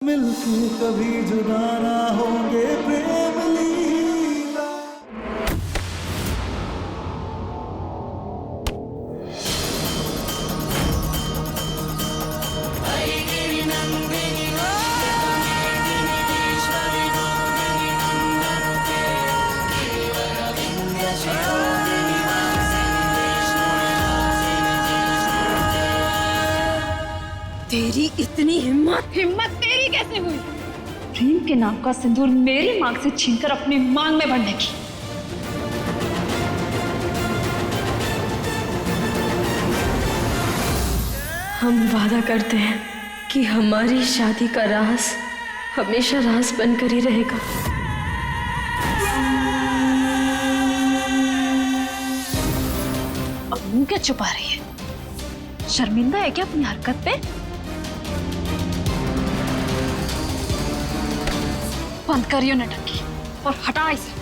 मिलके कभी जुदा ना होंगे प्रेम लीला। तेरी इतनी हिम्मत तेरी कैसे हुई? प्रेम के नाम का सिंदूर मेरी मांग से छीनकर अपनी मांग में भरने की। हम वादा करते हैं कि हमारी शादी का राज हमेशा राज बनकर ही रहेगा। अब मुंह क्या छुपा रही है? शर्मिंदा है क्या अपनी हरकत पे? बंद करियो नटंकी और हटा इसे।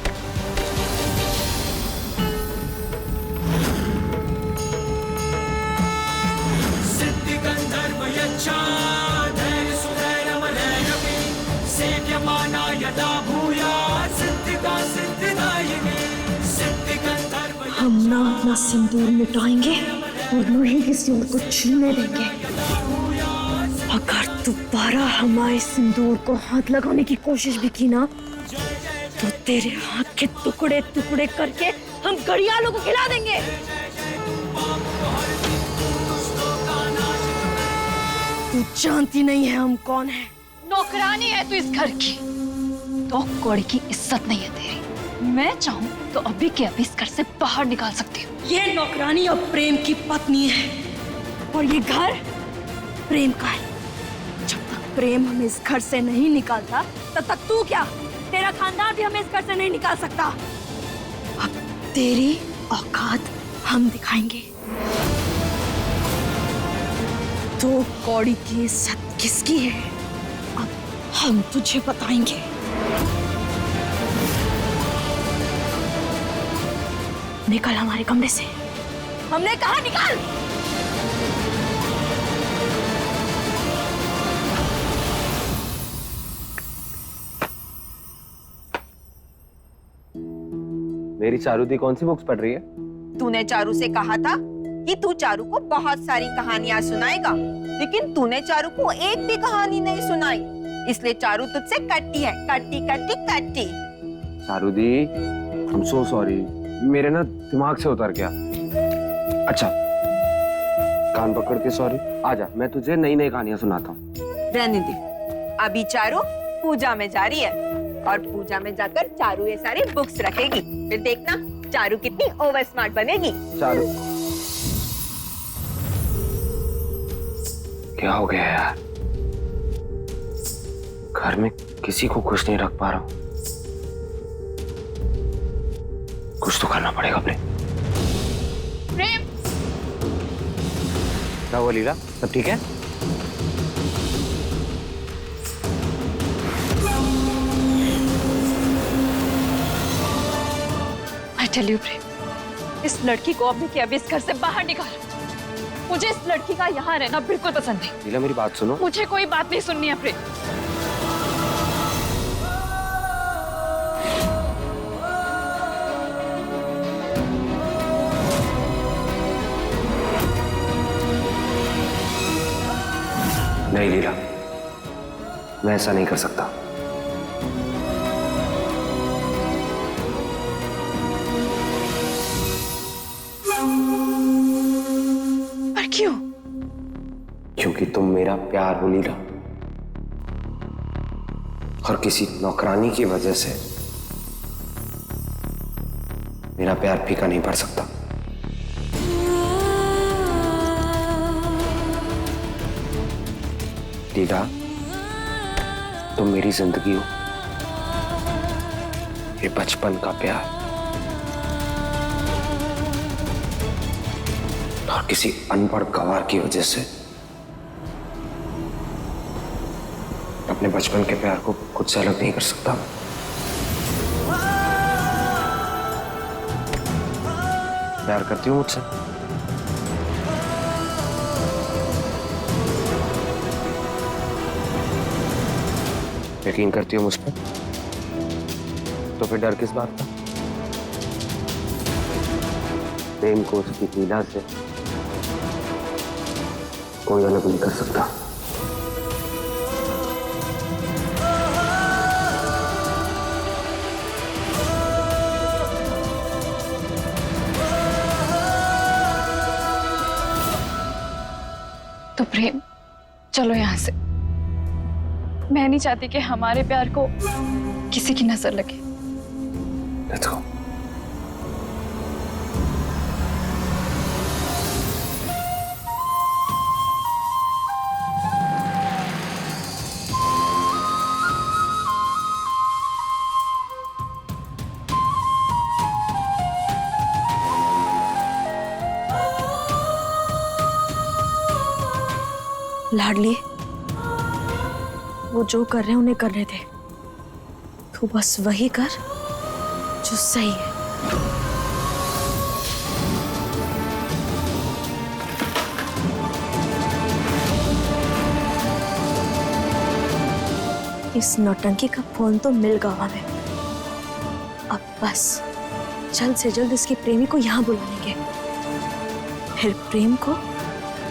हम ना अपना सिंदूर मिटाएंगे और न ही किसी और को छूने देंगे। अगर दोबारा हमारे सिंदूर को हाथ लगाने की कोशिश भी की ना तो तेरे हाथ के टुकड़े टुकड़े करके हम घड़ियालों को खिला देंगे। तू जानती नहीं है हम कौन है। नौकरानी है तू इस घर की, तो कौड़ी की इज्जत नहीं है तेरी। मैं चाहूं तो अभी के अभी इस घर से बाहर निकाल सकती हूँ। ये नौकरानी अब प्रेम की पत्नी है और ये घर प्रेम का है। जब तक प्रेम हमें इस घर से नहीं निकालता तब तक तू क्या, तेरा खानदान भी हमें इस घर से नहीं निकाल सकता। अब तेरी औकात हम दिखाएंगे। तो कौड़ी की इज्जत किसकी है अब हम तुझे बताएंगे। निकल हमारे कमरे से, हमने कहा निकल। मेरी चारू दी कौन सी बुक्स पढ़ रही है? तूने चारू से कहा था कि तू चारू को बहुत सारी कहानियां सुनाएगा, लेकिन तूने चारू को एक भी कहानी नहीं सुनाई, इसलिए चारू तुझसे कट्टी है, कट्टी कट्टी कट्टी। चारू दी, I'm so sorry, मेरे ना दिमाग से उतर गया। अच्छा, कान पकड़ के सॉरी। आजा, मैं तुझे नई नई कहानियां सुनाता हूँ। रहने दे, अभी चारू पूजा में जा रही है और पूजा में जाकर चारू ये सारी बुक्स रखेगी, फिर देखना चारू कितनी ओवर स्मार्ट बनेगी। चारू, क्या हो गया यार? घर में किसी को खुश नहीं रख पा रहा हूँ। कुछ तो करना पड़ेगा अपने। प्रेम, क्या हुआ लीला, सब ठीक है? I tell you प्रेम, इस लड़की को अभी के अभी इस घर से बाहर निकाल। मुझे इस लड़की का यहाँ रहना बिल्कुल पसंद नहीं। लीला मेरी बात सुनो। मुझे कोई बात नहीं सुननी है प्रेम। नहीं लीला, मैं ऐसा नहीं कर सकता। पर क्यों? क्योंकि तुम मेरा प्यार हो लीला, और किसी नौकरानी की वजह से मेरा प्यार फीका नहीं पड़ सकता। लीला, तुम मेरी जिंदगी हो, ये बचपन का प्यार, और किसी अनपढ़ गंवार की वजह से अपने बचपन के प्यार को खुद से अलग नहीं कर सकता। प्यार करती हूँ मुझसे? यकीन करती हो मुझ पर? तो फिर डर किस बात का? प्रेम को उसकी पीड़ा से कोई अलग नहीं कर सकता। तो प्रेम, चलो यहाँ से। मैं नहीं चाहती कि हमारे प्यार को किसी की नजर लगे। Let's go. लाडली, वो जो कर रहे हैं उन्हें करने दे। तू बस वही कर जो सही है। इस नौटंकी का फोन तो मिल गया हमें। अब बस जल्द से जल्द इसके प्रेमी को यहाँ बुलाएंगे, फिर प्रेम को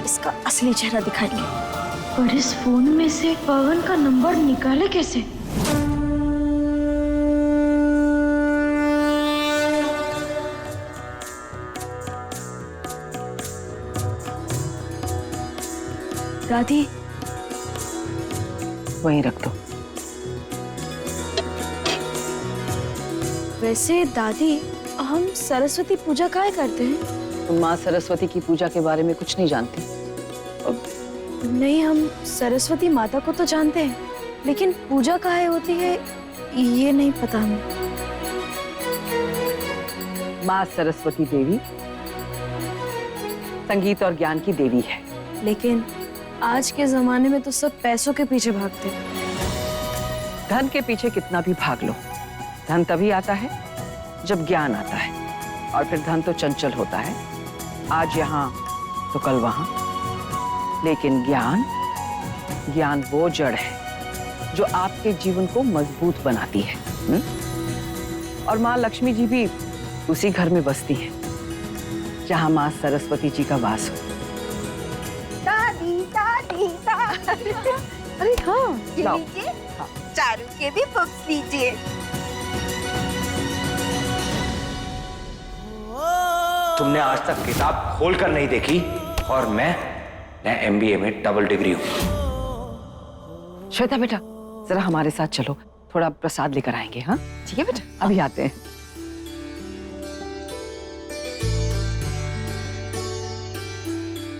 इसका असली चेहरा दिखाएंगे। पर इस फोन में से पवन का नंबर निकाले कैसे? दादी, वहीं रख दो। वैसे दादी, हम सरस्वती पूजा काहे करते हैं? तुम माँ सरस्वती की पूजा के बारे में कुछ नहीं जानती? नहीं, हम सरस्वती माता को तो जानते हैं, लेकिन पूजा काहे होती है ये नहीं पता हमें। माँ सरस्वती देवी संगीत और ज्ञान की देवी है। लेकिन आज के जमाने में तो सब पैसों के पीछे भागते हैं। धन के पीछे कितना भी भाग लो, धन तभी आता है जब ज्ञान आता है। और फिर धन तो चंचल होता है, आज यहाँ तो कल वहां। लेकिन ज्ञान वो जड़ है जो आपके जीवन को मजबूत बनाती है। और माँ लक्ष्मी जी भी उसी घर में बसती है जहाँ माँ सरस्वती जी का वास हो। दादी दादी दादी। अरे हाँ, ये लाओ। लीजिए, हाँ। चारू के भी बुक्स लीजिए। तुमने आज तक किताब खोलकर नहीं देखी और मैं MBA में डबल डिग्री हूँ। श्वेता बेटा, जरा हमारे साथ चलो, थोड़ा प्रसाद लेकर आएंगे। हाँ ठीक है बेटा, अभी आते हैं।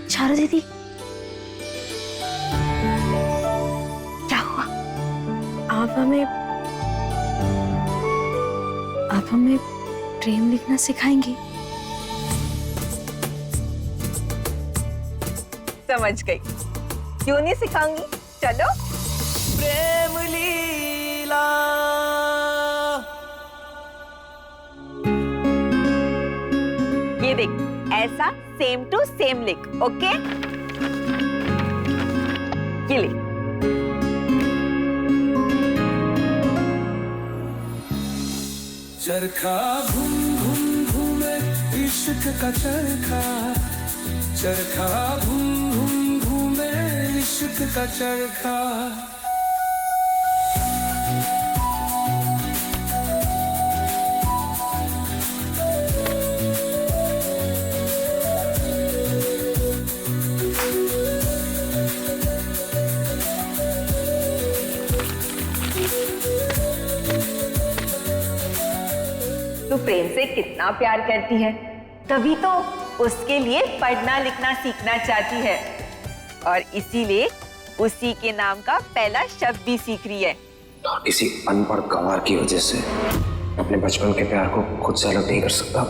चारू दीदी, क्या हुआ? आप हमें प्रेम लिखना सिखाएंगी? समझ गई, क्यों नहीं सिखाऊंगी, चलो। प्रेम लीला। ये देख, ऐसा सेम टू सेम लिख, ओके? ये ले। चरखा घूम घूम घूमे इश्क का चरखा, चरखा घूम घूम घूमे इश्क का चरखा। तू प्रेम से कितना प्यार करती है, तभी तो उसके लिए पढ़ना लिखना सीखना चाहती है, और इसीलिए उसी के नाम का पहला शब्द भी सीख रही है। और इसी अनपढ़ गंवार की वजह से अपने बचपन के प्यार को खुद से अलग नहीं कर सकता।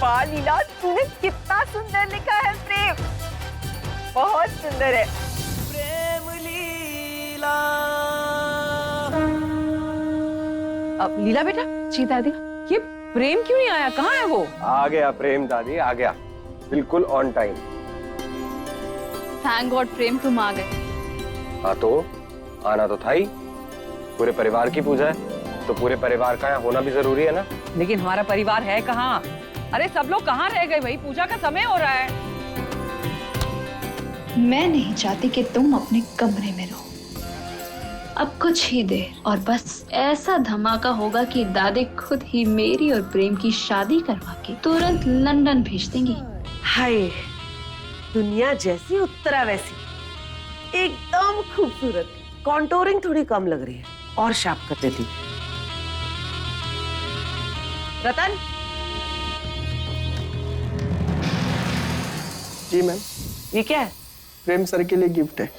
वाह लीला, तूने कितना सुंदर लिखा है प्रेम। बहुत सुंदर है। प्रेम लीला। अब लीला बेटा, जी दादी। ये प्रेम क्यों नहीं आया? कहाँ है वो? आ गया प्रेम दादी, आ गया, बिल्कुल ऑन टाइम। थैंक गॉड प्रेम तुम आ गए। हाँ तो आना तो था ही, पूरे परिवार की पूजा है तो पूरे परिवार का यहाँ होना भी जरूरी है ना। लेकिन हमारा परिवार है कहाँ? अरे सब लोग कहाँ रह गए भाई? पूजा का समय हो रहा है। मैं नहीं चाहती कि तुम अपने कमरे में रहो अब कुछ ही देर, और बस ऐसा धमाका होगा कि दादी खुद ही मेरी और प्रेम की शादी करवा के तुरंत लंदन भेज देंगी। हाय, दुनिया जैसी उत्तरा वैसी, एकदम खूबसूरत। कॉन्टोरिंग थोड़ी कम लग रही है, और शार्प कर देती। रतन, जी मैम, ये क्या है? प्रेम सर के लिए गिफ्ट है।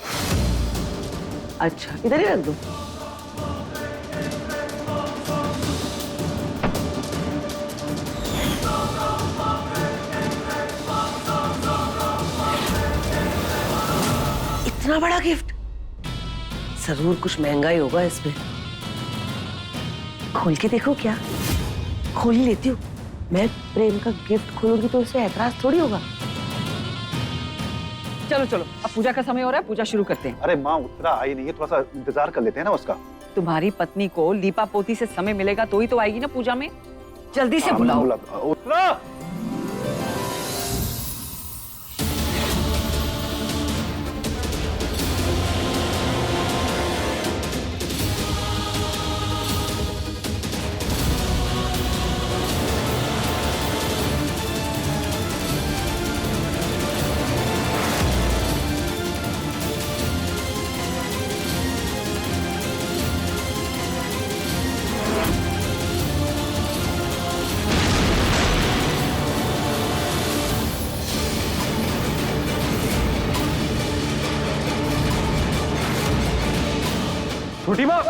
अच्छा, इधर ही रख दो। इतना बड़ा गिफ्ट, जरूर कुछ महंगा ही होगा इसमें। खोल के देखो क्या? खोल लेती हूँ। मैं प्रेम का गिफ्ट खोलूंगी तो उसे ऐतराज थोड़ी होगा। चलो चलो, अब पूजा का समय हो रहा है, पूजा शुरू करते हैं। अरे माँ, उत्तरा आई नहीं है, थोड़ा सा इंतजार कर लेते हैं ना उसका। तुम्हारी पत्नी को लीपा पोती से समय मिलेगा तो ही तो आएगी ना पूजा में। जल्दी से बुलाओ। उत्तरा! छोटी माँ,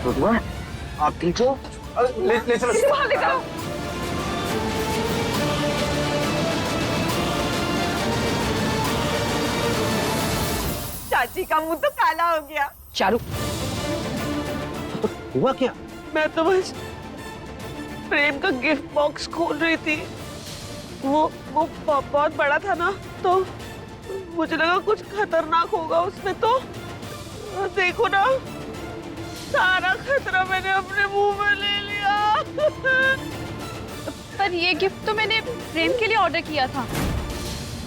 छोटी माँ, आप ठीक हो? ले चलो। बाहर निकालो। चाची का मुंह तो काला हो गया। चारू, हुआ क्या? मैं तो बस प्रेम का गिफ्ट बॉक्स खोल रही थी। वो बहुत बड़ा था ना, तो मुझे लगा कुछ खतरनाक होगा उसमें। तो देखो ना, सारा खतरा मैंने अपने मुंह में ले लिया। पर ये गिफ्ट तो मैंने प्रेम के लिए ऑर्डर किया था।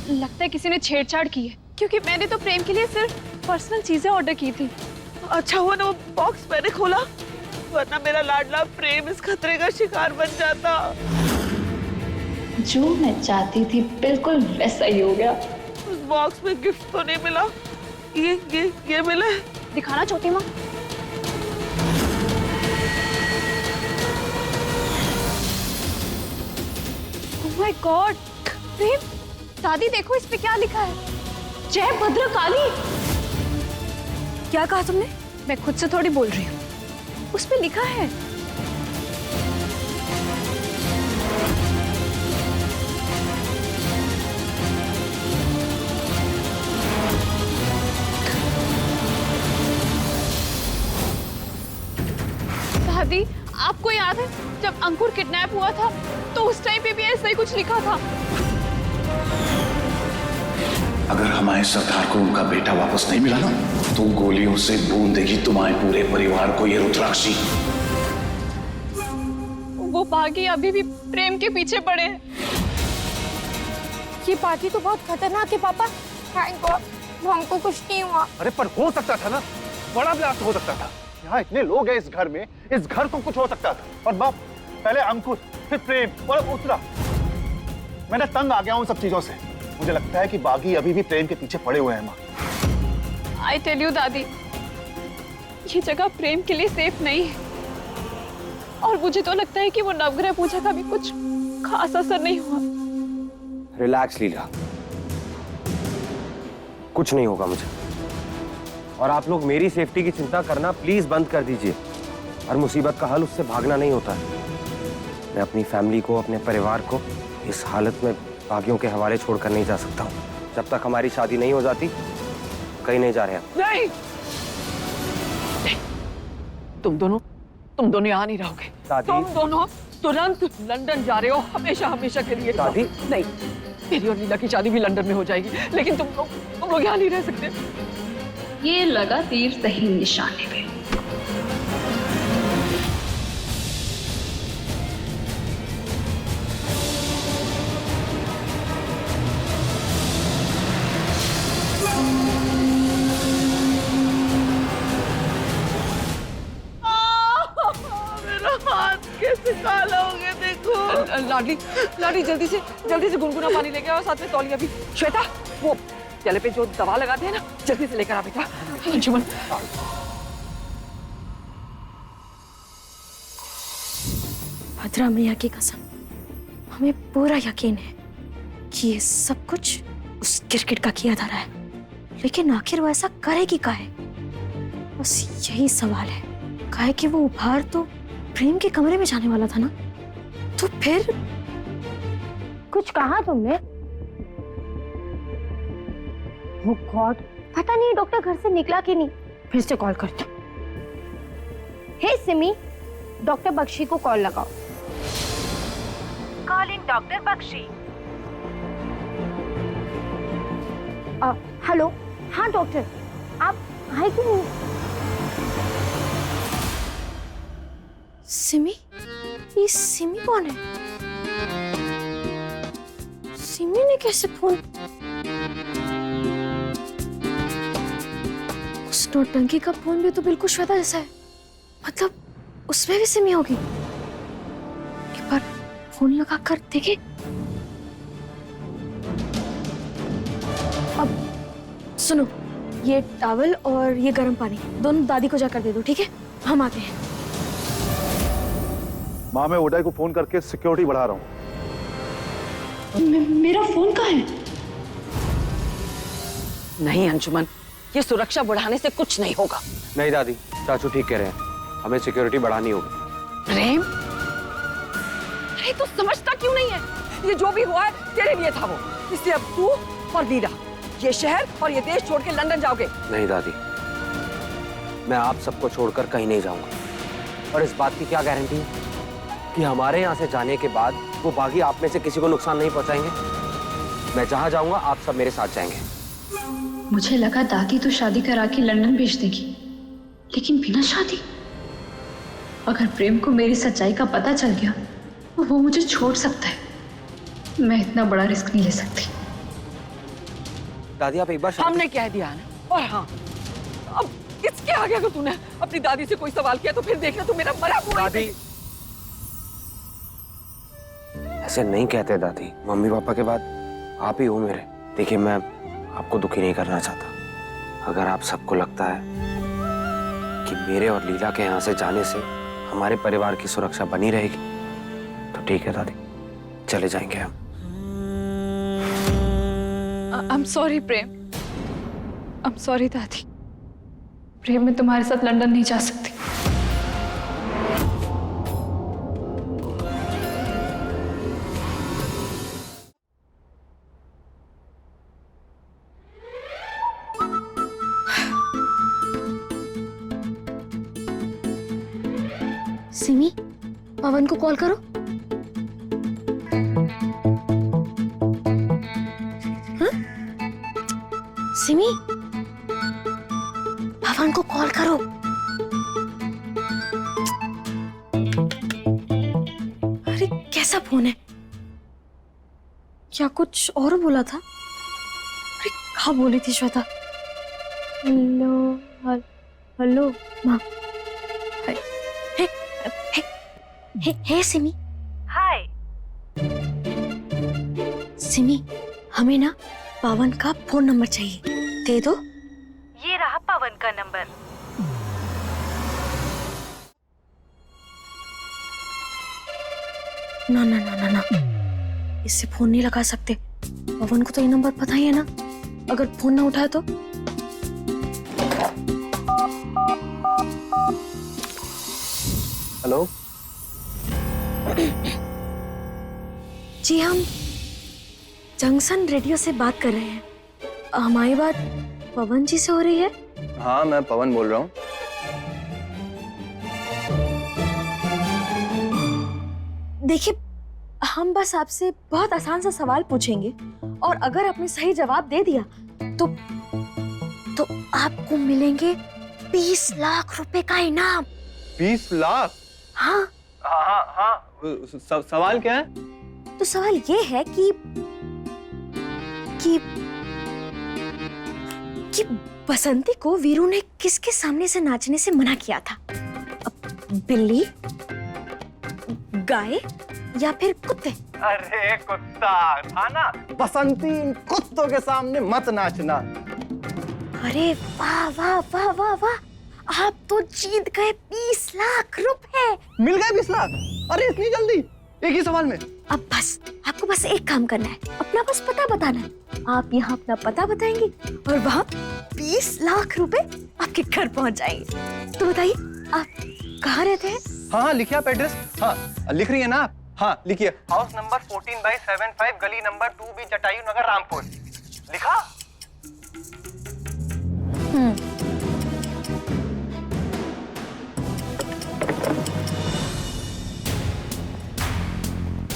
लगता है किसी ने छेड़छाड़ की है, क्योंकि मैंने तो प्रेम के लिए सिर्फ पर्सनल चीजें ऑर्डर की थी। अच्छा हुआ ना वो बॉक्स मैंने खोला, वरना मेरा लाडला प्रेम इस खतरे का शिकार बन जाता। जो मैं चाहती थी बिल्कुल वैसा ही हो गया। उस बॉक्स में गिफ्ट तो नहीं मिला, ये मिला है। दिखाना छोटी माँ। ओह माय गॉड, प्रेम, दादी देखो इस पे क्या लिखा है। जय भद्रकाली। क्या कहा तुमने? मैं खुद से थोड़ी बोल रही हूँ, उस पे लिखा है। दादी, आपको याद है जब अंकुर किडनैप हुआ था तो उस टाइम पे भी ऐसा ही कुछ लिखा था। अगर हमारे सरदार को उनका बेटा वापस नहीं मिला ना, तो गोलियों से भून देगी तुम्हारे पूरे परिवार को ये रुद्राक्षी। वो बागी अभी भी प्रेम के पीछे पड़े हैं। ये पार्टी तो बहुत खतरनाक है पापा। थैंक गॉड हमको कुछ नहीं हुआ। अरे पर हो सकता था ना, बड़ा ब्लास्ट हो सकता था। यहाँ इतने लोग हैं इस घर में, इस घर को कुछ हो सकता था। और बाप, पहले अंकुर, फिर प्रेम और अब उत्तरा। मैं ना तंग आ गया हूँ सब चीजों से। मुझे लगता है कि बागी अभी भी प्रेम के पीछे पड़े हुए हैं माँ। आई टेल यू दादी, ये जगह प्रेम के लिए सेफ नहीं है। और मुझे तो लगता है कि वो नवग्रह पूजा का भी कुछ खास असर नहीं हुआ। रिलैक्स लीला, कुछ नहीं होगा मुझे। और आप लोग मेरी सेफ्टी की चिंता करना प्लीज बंद कर दीजिए। हर मुसीबत का हल उससे भागना नहीं होता है। मैं अपनी फैमिली को, अपने परिवार को इस हालत में बागियों के हवाले छोड़कर नहीं जा सकता हूँ। जब तक हमारी शादी नहीं हो जाती कहीं नहीं जा रहे हैं। नहीं, नहीं। तुम दोनों यहाँ नहीं रहोगे। दादी। तुम दोनों तुरंत लंदन जा रहे हो, हमेशा हमेशा के लिए। दादी। नहीं, मेरी और लीला की शादी भी लंदन में हो जाएगी, लेकिन तुम लोग यहाँ नहीं रह सकते। ये लगा तीर सही निशाने पे। मेरा हाथ कैसे काला हो गया देखो। लाडली, लाडली जल्दी से गुनगुना पानी लेके आओ, साथ में तौलिया भी। श्वेता, वो गले पे जो दवा लगाते हैं ना, जल्दी से लेकर आ बेटा। अंशुमन, भद्रा मैया की कसम, हमें पूरा यकीन है कि ये सब कुछ उस क्रिकेट का किया जा रहा है, लेकिन आखिर वो ऐसा करेगी काहे? बस यही सवाल है। काहे कि वो उपहार तो प्रेम के कमरे में जाने वाला था ना, तो फिर कुछ कहा तुमने? Oh God, पता नहीं डॉक्टर घर से निकला कि नहीं। फिर से कॉल करते। हे सिमी, डॉक्टर बख्शी को कॉल लगाओ। Calling doctor Bakshi. हेलो, हाँ डॉक्टर, आप आए कि नहीं? सिमी? ये सिमी कौन है? सिमी ने कैसे फोन? उस नौटंकी का फोन भी तो बिल्कुल श्वेता जैसा है। मतलब उसमें भी सिमी होगी। एक बार फोन लगा कर देखे। अब सुनो, ये टॉवल और ये गर्म पानी दोनों दादी को जाकर दे दो, ठीक है? हम आते हैं। माँ, मैं उदय को फोन करके सिक्योरिटी बढ़ा रहा हूँ। मेरा फोन कहाँ है? नहीं अंशुमन, ये सुरक्षा बढ़ाने से कुछ नहीं होगा। नहीं दादी, चाचू ठीक कह रहे हैं, हमें सिक्योरिटी बढ़ानी होगी। प्रेम, अरे तू समझता क्यों नहीं है? ये जो भी हुआ है तेरे लिए था वो। इसलिए अब तू और लीला ये शहर और ये देश छोड़ के लंदन जाओगे। नहीं दादी, मैं आप सबको छोड़कर कहीं नहीं जाऊंगा। और इस बात की क्या गारंटी है कि हमारे यहाँ से जाने के बाद वो बागी आप में से किसी को नुकसान नहीं पहुंचाएंगे? मैं जहां जाऊंगा आप सब मेरे साथ जाएंगे। मुझे लगा दादी तो शादी करा के लंदन भेज देगी, लेकिन बिना शादी। अगर प्रेम को मेरी सच्चाई का पता चल गया तो वो मुझे छोड़ सकता है। मैं इतना बड़ा रिस्क नहीं ले सकती। दादी आप एक बार हमने कह दिया ना। और हाँ, अब इसके आगे अगर तूने अपनी दादी से कोई सवाल किया तो फिर देखना तू मेरा मरा हुआ। दादी ऐसे नहीं कहते दादी, मम्मी पापा के बाद आप ही हो मेरे। देखिए मैं आपको दुखी नहीं करना चाहता। अगर आप सबको लगता है कि मेरे और लीला के यहाँ से जाने से हमारे परिवार की सुरक्षा बनी रहेगी तो ठीक है दादी, चले जाएंगे हम। I'm sorry Prem, I'm sorry दादी। प्रेम मैं तुम्हारे साथ लंदन नहीं जा सकती। सिमी, पवन को कॉल करो। हाँ? सिमी, पवन को कॉल करो। अरे कैसा फोन है? क्या कुछ और बोला था? अरे क्या बोली थी श्वेता? हेलो हेलो माँ। हे सिमी। हाय सिमी, हमें ना पवन का फोन नंबर चाहिए, दे दो। ये रहा पवन का नंबर। ना ना ना ना ना, इससे फोन नहीं लगा सकते। पवन को तो ये नंबर पता ही है ना, अगर फोन ना उठाए तो। हेलो। जी हम जंक्शन रेडियो से बात कर रहे हैं। हमारी बात पवन जी से हो रही है? हाँ, मैं पवन बोल रहा हूँ। देखिए, हम बस आपसे बहुत आसान सा सवाल पूछेंगे और अगर आपने सही जवाब दे दिया तो आपको मिलेंगे 20 लाख रुपए का इनाम। 20 लाख? हाँ हाँ हाँ, सवाल क्या है? तो सवाल ये है कि बसंती को वीरू ने किसके सामने से नाचने से मना किया था? बिल्ली, गाय या फिर कुत्ते? अरे कुत्ता था ना, बसंती इन कुत्तों के सामने मत नाचना। अरे वाह वाह वाह वाह वाह, आप तो जीत गए 20 लाख रुपए। मिल गए 20 लाख? अरे इतनी जल्दी, एक ही सवाल में? अब बस आपको बस एक काम करना है, अपना बस पता बताना है। आप यहाँ अपना पता बताएंगे और वहाँ 20 लाख रुपए आपके घर पहुँच जाएंगे। तो बताइए आप कहाँ रहते हैं? हाँ, लिखिए आप एड्रेस। हाँ, लिख रही है ना आप? हाँ, लिखिए। हाउस नंबर 14/75, गली नंबर 2B, जटायू नगर, रामपुर। लिखा?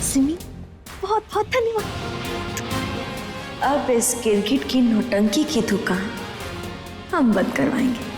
सिमी, बहुत बहुत धन्यवाद। अब इस गिरगिट की नौटंकी की दुकान हम बंद करवाएंगे।